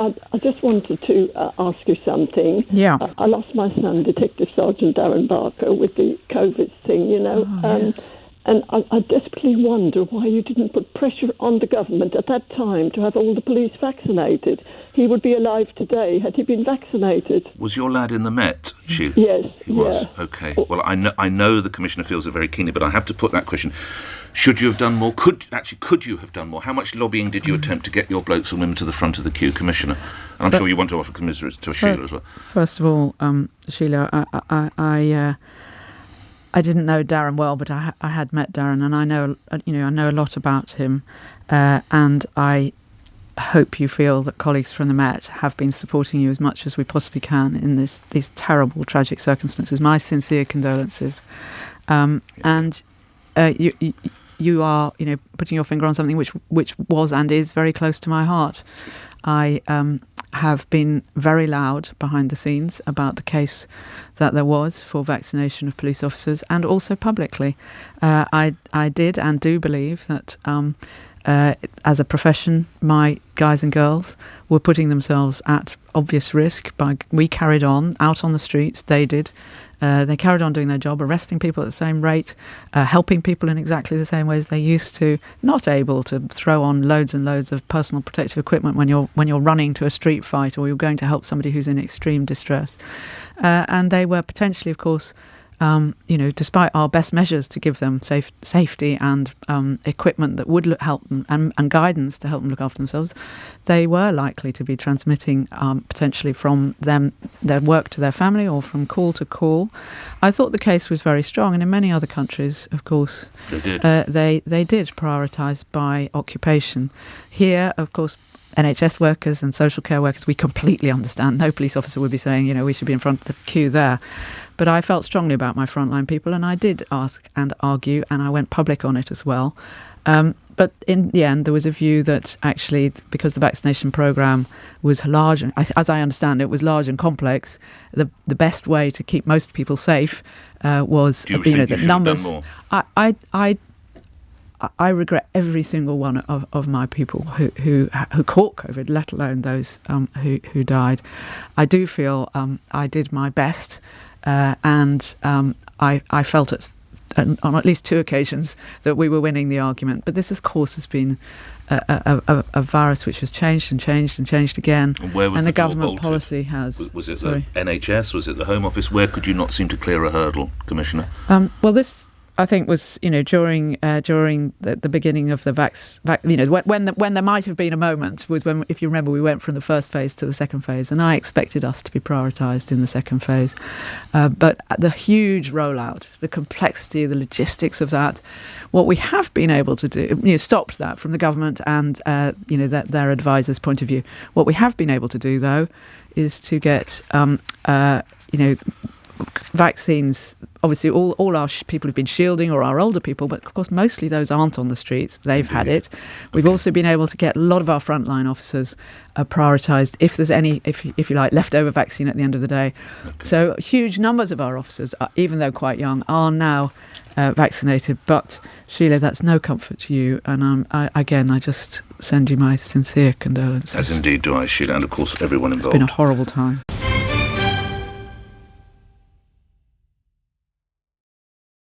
I just wanted to ask you something. Yeah. I lost my son, Detective Sergeant Darren Barker, with the COVID thing, Yes. And I desperately wonder why you didn't put pressure on the government at that time to have all the police vaccinated. He would be alive today had he been vaccinated. Was your lad in the Met, Sheila? Yes. He was? Yeah. OK. Well, I know the Commissioner feels it very keenly, but I have to put that question. Should you have done more? Could you have done more? How much lobbying did you attempt to get your blokes and women to the front of the queue, Commissioner? And I'm sure you want to offer commiserates to Sheila as well. First of all, Sheila, I didn't know Darren well, but I had met Darren, and I know a lot about him, and I hope you feel that colleagues from the Met have been supporting you as much as we possibly can in these terrible, tragic circumstances. My sincere condolences, and you are, putting your finger on something which was and is very close to my heart. I have been very loud behind the scenes about the case that there was for vaccination of police officers, and also publicly. I did and do believe that as a profession, my guys and girls were putting themselves at obvious risk. We carried on out on the streets. They did. They carried on doing their job, arresting people at the same rate, helping people in exactly the same ways they used to, not able to throw on loads and loads of personal protective equipment when you're running to a street fight or you're going to help somebody who's in extreme distress. And they were potentially, of course, despite our best measures to give them safety and equipment that would help them and guidance to help them look after themselves, they were likely to be transmitting potentially from their work to their family or from call to call. I thought the case was very strong, and in many other countries, of course, they did prioritise by occupation. Here, of course, NHS workers and social care workers, we completely understand. No police officer would be saying, we should be in front of the queue there. But I felt strongly about my frontline people, and I did ask and argue, and I went public on it as well. But in the end, there was a view that actually, because the vaccination programme was large, as I understand it, was large and complex, the best way to keep most people safe was, the numbers. Done more? I regret every single one of my people who caught COVID, let alone those who died. I do feel I did my best, and I felt on at least two occasions that we were winning the argument. But this, of course, has been a virus which has changed and changed and changed again. And where was and the the government bolted? policy has. Was it the NHS? Was it the Home Office? Where could you not seem to clear a hurdle, Commissioner? Well, this, I think, was during the beginning of the when there might have been a moment was when, if you remember, we went from the first phase to the second phase, and I expected us to be prioritised in the second phase. But the huge rollout, the complexity, the logistics of that, what we have been able to do, stopped that from the government and their advisors' point of view. What we have been able to do, though, is to get vaccines. Obviously, all our people have been shielding, or our older people, but of course mostly those aren't on the streets. They've had it. We've also been able to get a lot of our frontline officers prioritised if there's any, if you like, leftover vaccine at the end of the day. Okay. So huge numbers of our officers, even though quite young, are now vaccinated. But Sheila, that's no comfort to you, and I just send you my sincere condolences. As indeed do I, Sheila, and of course everyone involved. It's been a horrible time.